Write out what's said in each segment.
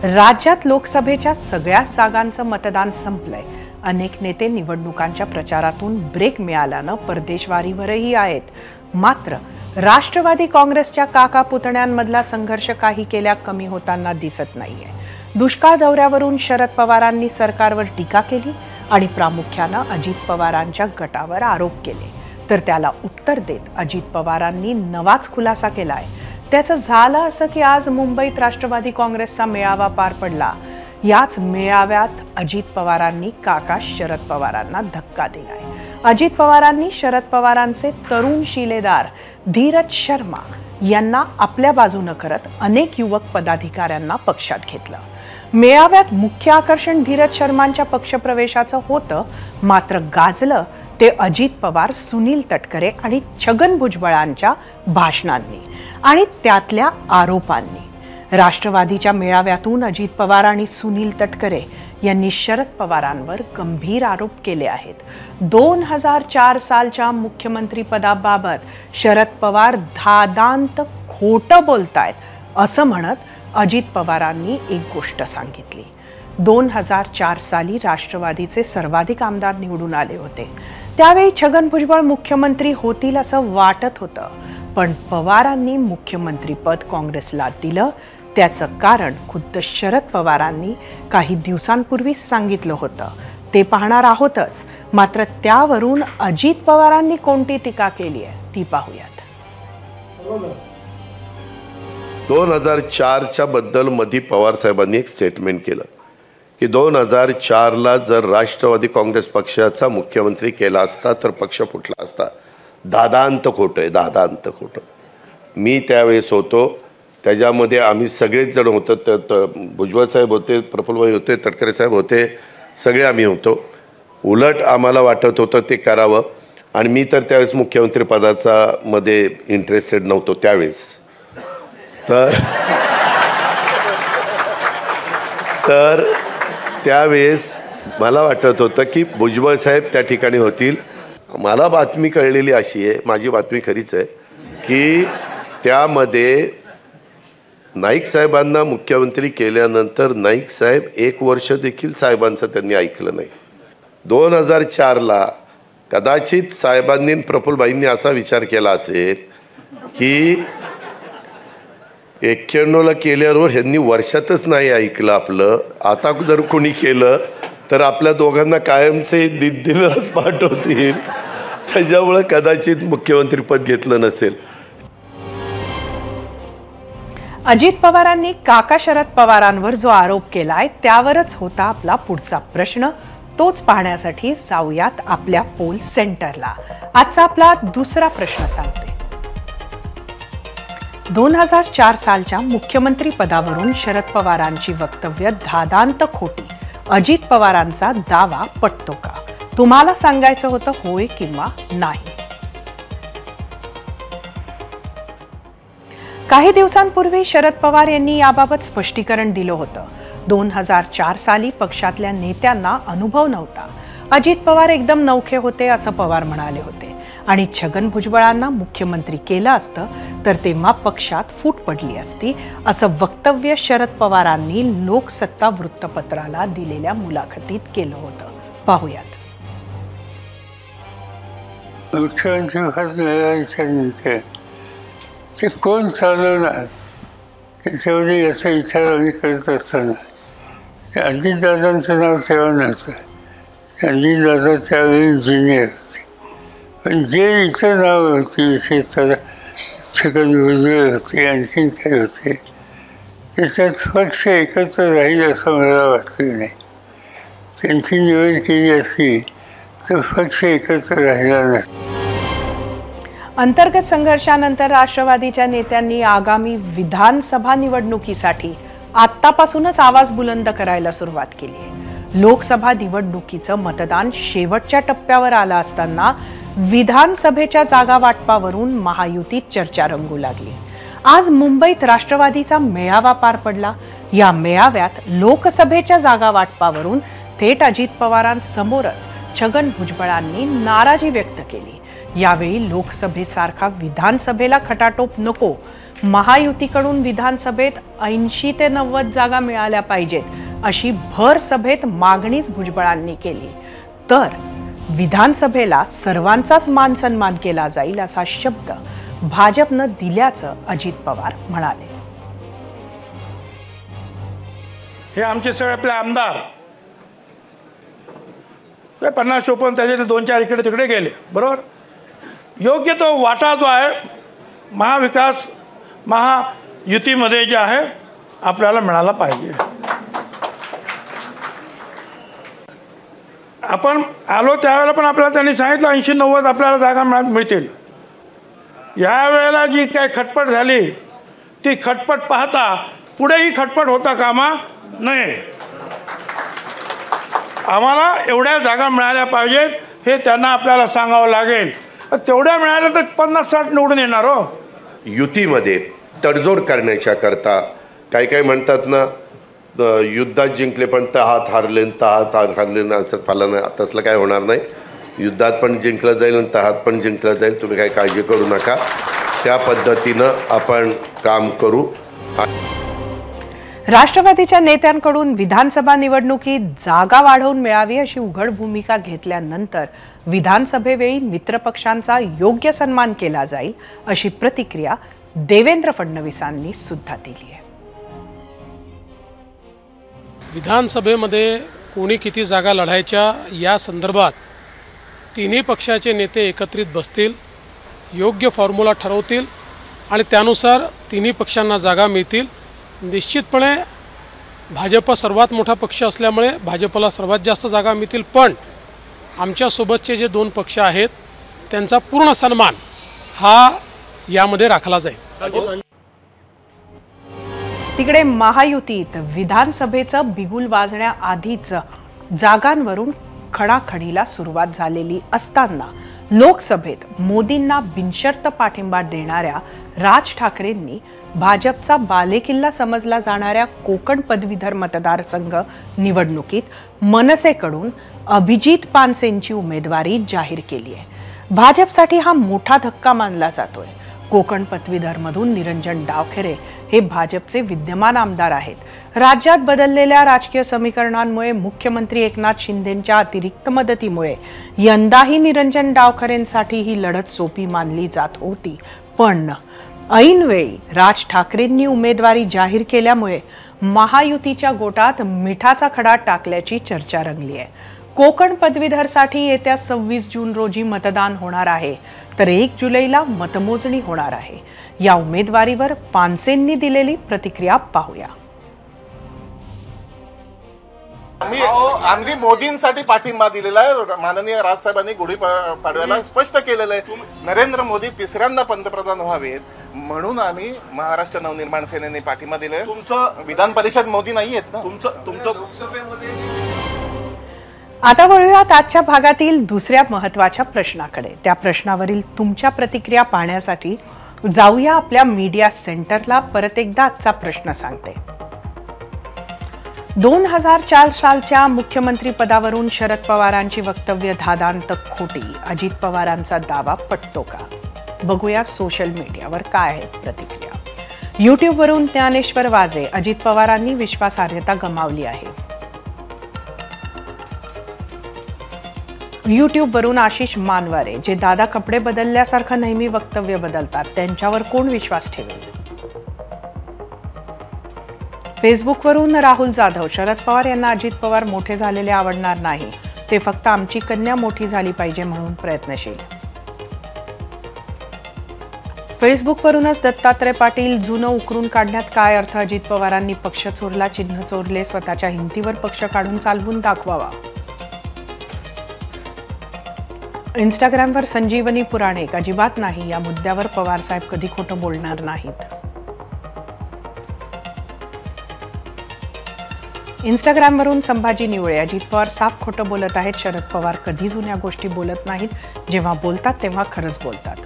राज्यात लोकसभेच्या सगळ्या जागांचं मतदान संपलंय। अनेक नेते निवडणुकांच्या प्रचारातून ब्रेक मिळाल्यानं परदेशवारीवरही आहेत। मात्र राष्ट्रवादी काँग्रेसच्या काका पुतण्यांमधला संघर्ष काही केल्या कमी होताना दिसत नाहीये। दुष्काळ दौऱ्यावरून शरद पवारांनी सरकारवर टीका केली आणि प्रामुख्याने अजित पवारांच्या गटावर आरोप केले, तर त्याला उत्तर देत अजित पवारांनी नवाच खुलासा केलाय। त्याचं झालं असं की आज मुंबईत राष्ट्रवादी काँग्रेसचा मेळावा पार पडला। याच मेळाव्यात अजित पवारांनी काका शरद पवारांना धक्का दिलाय। अजित पवारांनी शरद पवारांचे तरुण शिलेदार धीरज शर्मा यांना आपल्या बाजूने करत अनेक युवक पदाधिकाऱ्यांना पक्षात घेतलं। मेळाव्यात मुख्य आकर्षण धीरज शर्मांच्या पक्षप्रवेशाचं होतं, मात्र गाजलं ते अजित पवार, सुनील तटकरे आणि छगन भुजबळांच्या भाषणांनी आणि त्यातल्या आरोपांनी। राष्ट्रवादीच्या मेळाव्यातून अजित पवार आणि सुनील तटकरे यांनी शरद पवारांवर गंभीर आरोप केले आहेत। 2004 सालच्या मुख्यमंत्री पदाबाबत शरद पवार धादांत खोटं बोलतायत असं म्हणत अजित पवारांनी एक गोष्ट सांगितली। 2004 साली राष्ट्रवादीचे सर्वाधिक आमदार निवडून आले होते। त्यावेळी छगन भुजबळ मुख्यमंत्री होतील असं वाटत होतं, पण पवारांनी मुख्यमंत्रीपद काँग्रेसला दिलं। त्याचं कारण खुद्द शरद पवारांनी काही दिवसांपूर्वी सांगितलं होतं, ते पाहणार आहोतच। मात्र त्यावरून अजित पवारांनी कोणती टीका केली आहे ती पाहूयात। 2004च्या बद्दल मधी पवार साहेबांनी एक स्टेटमेंट केलं की 2004ला जर राष्ट्रवादी काँग्रेस पक्षाचा मुख्यमंत्री केला असता तर पक्ष फुटला असता। दादांत खोटं आहे, दादांत खोटं। मी त्यावेळेस होतो, त्याच्यामध्ये आम्ही सगळेच जण होतो। भुजबळ साहेब होते, प्रफुल्लभाई होते, तटकरे साहेब होते, सगळे आम्ही होतो। उलट आम्हाला वाटत होतं ते करावं, आणि मी तर त्यावेळेस मुख्यमंत्री पदाचा मध्ये इंटरेस्टेड नव्हतो त्यावेळेस। तर त्यावेळेस मला वाटत होतं की भुजबळ साहेब त्या ठिकाणी होतील। मला बातमी कळलेली अशी आहे, माझी बातमी खरीच आहे, की त्यामध्ये नाईक साहेबांना मुख्यमंत्री केल्यानंतर नाईक साहेब 1 वर्ष देखील साहेबांचं त्यांनी ऐकलं नाही। 2004ला कदाचित साहेबांनी प्रफुल्लभाईंनी असा विचार केला असेल की 91ला केल्यावर ह्यांनी वर्षातच नाही ऐकलं आपलं, आता जर कोणी केलं तर आपल्या दोघांना कायमचे दिल्लीलाच पाठवतील, त्याच्यामुळे कदाचित मुख्यमंत्रीपद घेतलं नसेल। अजित पवारांनी काका शरद पवारांवर जो आरोप केलाय त्यावरच होता आपला पुढचा प्रश्न। तोच पाहण्यासाठी जाऊयात आपल्या पोल सेंटरला। आजचा आपला दुसरा प्रश्न सांगते, 2004 सालच्या मुख्यमंत्री पदावरून शरद पवारांची वक्तव्य धादांत खोटी। अजित पवारांचा दावा पटतो का? तुम्हाला सांगायचं होतं होय किंवा नाही। काही दिवसांपूर्वी शरद पवार यांनी याबाबत स्पष्टीकरण दिलं होतं। 2004 साली पक्षातल्या नेत्यांना अनुभव नव्हता। अजित पवार एकदम नवखे होते असं पवार म्हणाले होते, आणि छगन भुजबळांना मुख्यमंत्री केलं असतं तर तेव्हा पक्षात फूट पडली असती असं वक्तव्य शरद पवारांनी लोकसत्ता वृत्तपत्राला दिलेल्या मुलाखतीत केलं होतं। पाहूयात। मुख्यमंत्री ते कोण चालवणार त्याच्यावर याचा विचार आम्ही करत असताना अजितदादांचं नाव तेव्हा नव्हतं। अजितदादा त्यावेळी इंजिनियर होते, पण जे इतर नाव होती, विशेषतः छगन भुजबळ होते, आणखीन काही होते, त्याच्यात पक्ष एकत्र राहील असं मला वाटलं नाही। त्यांची निवड केली असती तर पक्ष एकत्र राहिला नसता। अंतर्गत संघर्षानंतर राष्ट्रवादीच्या नेत्यांनी आगामी विधानसभा निवडणुकीसाठी आत्तापासूनच आवाज बुलंद करायला सुरुवात केली आहे। लोकसभा निवडणुकीचं मतदान शेवटच्या टप्प्यावर आलं असताना विधानसभेच्या जागा वाटपावरून महायुतीत चर्चा रंगू लागली। आज मुंबईत राष्ट्रवादीचा मेळावा पार पडला। या मेळाव्यात लोकसभेच्या जागा वाटपावरून थेट अजित पवारांसमोरच छगन भुजबळांनी नाराजी व्यक्त केली। यावेळी लोकसभेसारखा विधानसभेला खटाटोप नको महायुतीकडून विधानसभेत 80 ते 90 जागा मिळाल्या पाहिजेत अशी भर सभेत मागणीच भुजबळांनी केली, तर विधानसभेला सर्वांचाच मान सन्मान केला जाईल असा शब्द भाजपनं दिल्याचं अजित पवार म्हणाले. हे आमचे सगळे आपले आमदार 50-54 त्याचे 2-4 इकडे तिकडे गेले, बरोबर. योग्य तो वाटा जो आहे महाविकास महायुतीमध्ये जे आहे आपल्याला मिळाला पाहिजे. आपण आलो त्यावेळेला पण आपल्याला त्यांनी सांगितलं 80-90 आपल्याला जागा मिळतील. यावेळेला जी काय खटपट झाली ती खटपट पाहता पुढेही खटपट होता कामा नये. आम्हाला एवढ्या जागा मिळाल्या पाहिजेत हे त्यांना आपल्याला सांगावं लागेल. तेवढ्या मिळाल्या तर 50-60 निवडून येणार. हो, युतीमध्ये तडजोड करण्याच्या करता काही म्हणतात ना, युद्धात जिंकले पण तहात हारले, तहात हारले ना, असं पालन तसलं काय होणार नाही. युद्धात पण जिंकलं जाईल आणि तहात पण जिंकलं जाईल. तुम्ही काही काळजी करू नका. त्या पद्धतीनं आपण काम करू. राष्ट्रवादीच्या नेत्यांकडून विधानसभा निवडणुकीत जागा वाढवून मिळावी अशी उघड भूमिका घेतल्यानंतर विधानसभेवेळी मित्रपक्षांचा योग्य सन्मान केला जाईल अशी प्रतिक्रिया देवेंद्र फडणवीसांनी सुद्धा दिली आहे. विधानसभेमध्ये कोणी किती जागा लढायच्या या संदर्भात तिन्ही पक्षाचे नेते एकत्रित बसतील, योग्य फॉर्म्युला ठरवतील आणि त्यानुसार तिन्ही पक्षांना जागा मिळतील. निश्चितपणे भाजप सर्वात मोठा पक्ष असल्यामुळे भाजपला सर्वात जास्त जागा मिळतील, पण आमच्यासोबतचे जे 2 पक्ष आहेत त्यांचा पूर्ण सन्मान हा यामध्ये राखला जाईल. तिकडे महायुतीत विधानसभेचं बिगुल वाजण्याआधीच जागांवरून खडाखडीला सुरुवात झालेली असताना लोकसभेत मोदींना बिनशर्त पाठिंबा देणाऱ्या राज ठाकरेंनी भाजपचा बालेकिल्ला समजला जाणाऱ्या कोकण पदवीधर मतदारसंघ निवडणुकीत मनसेकडून अभिजित पानसेंची उमेदवारी जाहीर केली आहे. भाजपसाठी हा मोठा धक्का मानला जातोय. कोकण पदवीधरमधून निरंजन डावखरे हे भाजपचे विद्यमान आमदार आहेत. राज्यात बदललेल्या राजकीय समीकरणांमुळे मुख्यमंत्री एकनाथ शिंदेंच्या अतिरिक्त मदतीमुळे यंदाही निरंजन डावखरेंसाठी ही लढत सोपी मानली जात होती, पण ऐनवेळी राज ठाकरेंनी उमेदवारी जाहीर केल्यामुळे महायुतीच्या गोटात मिठाचा खडा टाकल्याची चर्चा रंगली आहे. कोकण पदवीधरसाठी येत्या 26 जून रोजी मतदान होणार आहे, तर 1 जुलैला मतमोजणी होणार आहे. या उमेदवारीवर पानसेंनी दिलेली प्रतिक्रिया पाहूया. आम्ही मोदींसाठी पाठिंबा दिलेला आहे. माननीय राजसाहेबांनी गुढीपाडव्याला स्पष्ट केलेलं आहे नरेंद्र मोदी 3ऱ्यांदा पंतप्रधान व्हावेत म्हणून आम्ही महाराष्ट्र नवनिर्माण सेनेने पाठिंबा दिलाय. तुमचं विधान परिषद मोदी नाही आहेत ना. तुमचं आता वळूयात आजच्या भागातील दुसऱ्या महत्त्वाच्या प्रश्नाकडे. त्या प्रश्नावरील तुमच्या प्रतिक्रिया पाहण्यासाठी जाऊया आपल्या मीडिया सेंटरला. परत एकदा आजचा प्रश्न सांगते. 2004 सालच्या मुख्यमंत्री पदावरून शरद पवारांची वक्तव्य धादांत खोटी, अजित पवारांचा दावा पटतो का? बघूया सोशल मीडियावर काय आहेत प्रतिक्रिया. यूट्यूबवरून ज्ञानेश्वर वाजे, अजित पवारांनी विश्वासार्हता गमावली आहे. यूट्यूबवरून आशिष मानवारे, जे दादा कपडे बदलल्यासारखं नेहमी वक्तव्य बदलतात त्यांच्यावर कोण विश्वास ठेवेल? फेसबुकवरून राहुल जाधव, शरद पवार यांना अजित पवार मोठे झालेले आवडणार नाही, ते फक्त आमची कन्या मोठी झाली पाहिजे म्हणून प्रयत्नशील. फेसबुकवरूनच दत्तात्रय पाटील, जुनं उकरून काढण्यात काय अर्थ? अजित पवारांनी पक्ष चोरला, चिन्ह चोरले, स्वतःच्या हिमतीवर पक्ष काढून चालवून दाखवावा. इंस्टाग्रामवर संजीवनी पुराणिक, अजिबात नाही, या मुद्द्यावर पवार साहेब कधी खोटं बोलणार नाहीत. इंस्टाग्रामवरून संभाजी निवळे, अजित पवार साफ खोटं बोलत आहेत, शरद पवार कधी जुन्या गोष्टी बोलत नाहीत, जेव्हा बोलतात तेव्हा खरंच बोलतात.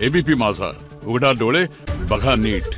एबीपी माझा, उघडा डोळे बघा नीट.